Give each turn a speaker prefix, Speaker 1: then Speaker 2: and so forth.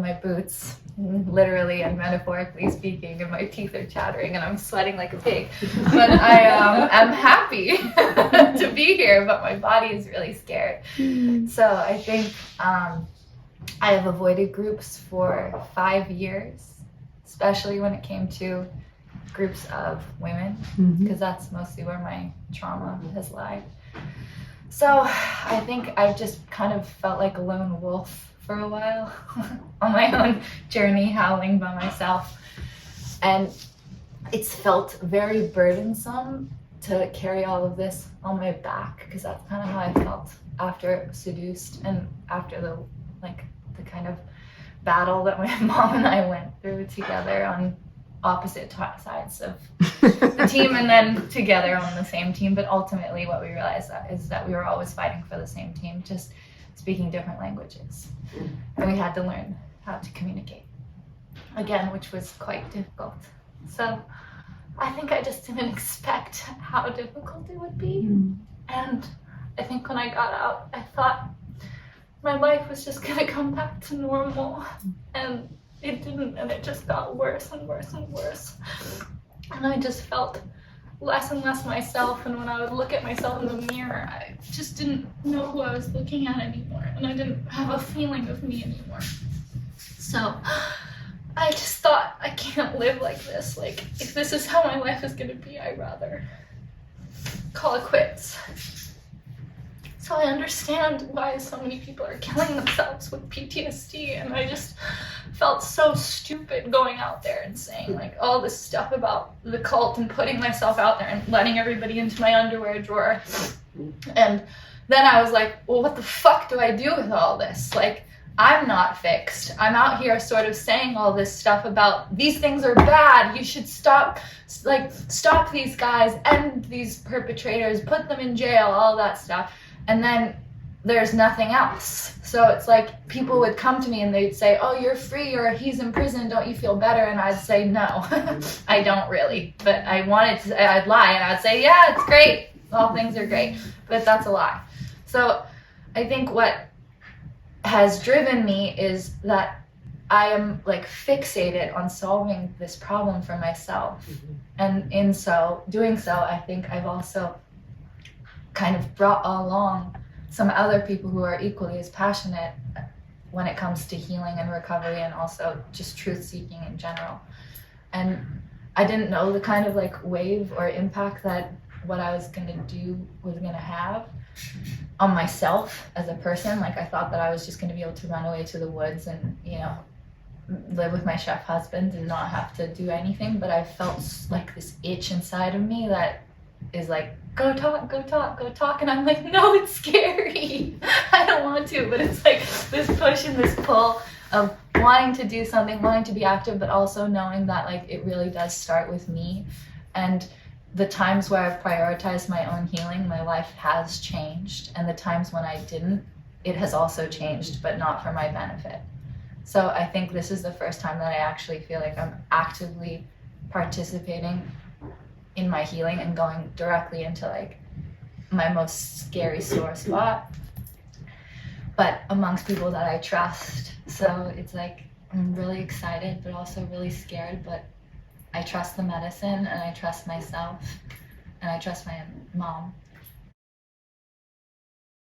Speaker 1: my boots, literally and metaphorically speaking, and my teeth are chattering and I'm sweating like a pig. But I am happy to be here, but my body is really scared. So I think I have avoided groups for 5 years, especially when it came to groups of women, because that's mostly where my trauma has lied. So I think I've just kind of felt like a lone wolf for a while on my own journey, howling by myself. And it's felt very burdensome to carry all of this on my back, because that's kind of how I felt after Seduced and after the kind of battle that my mom and I went through together on opposite sides of the team, and then together on the same team. But ultimately what we realized is that we were always fighting for the same team, just speaking different languages. And we had to learn how to communicate again, which was quite difficult. So I think I just didn't expect how difficult it would be. And I think when I got out, I thought my life was just gonna come back to normal, and it didn't, and it just got worse and worse and worse. And I just felt less and less myself, and when I would look at myself in the mirror, I just didn't know who I was looking at anymore, and I didn't have a feeling of me anymore. So I just thought, I can't live like this. Like, if this is how my life is gonna be, I'd rather call it quits. So I understand why so many people are killing themselves with PTSD, and I just felt so stupid going out there and saying like all this stuff about the cult and putting myself out there and letting everybody into my underwear drawer. And then I was like, well, what the fuck do I do with all this? Like, I'm not fixed. I'm out here sort of saying all this stuff about these things are bad. You should stop these guys, end these perpetrators, put them in jail, all that stuff. And then there's nothing else. So it's like people would come to me and they'd say, oh, you're free, or he's in prison, don't you feel better? And I'd say, no, I don't really. But I'd lie and I'd say, yeah, it's great. All things are great. But that's a lie. So I think what has driven me is that I am like fixated on solving this problem for myself. And in doing so, I think I've also kind of brought along some other people who are equally as passionate when it comes to healing and recovery, and also just truth seeking in general. And I didn't know the kind of like wave or impact that what I was going to do was going to have on myself as a person. Like, I thought that I was just going to be able to run away to the woods and, you know, live with my chef husband and not have to do anything. But I felt like this itch inside of me that is like, go talk, go talk, go talk. And I'm like, no, it's scary. I don't want to. But it's like this push and this pull of wanting to do something, wanting to be active, but also knowing that like it really does start with me. And the times where I've prioritized my own healing, my life has changed. And the times when I didn't, it has also changed, but not for my benefit. So I think this is the first time that I actually feel like I'm actively participating in my healing and going directly into like my most scary sore spot, but amongst people that I trust. So it's like, I'm really excited, but also really scared, but I trust the medicine, and I trust myself, and I trust my mom.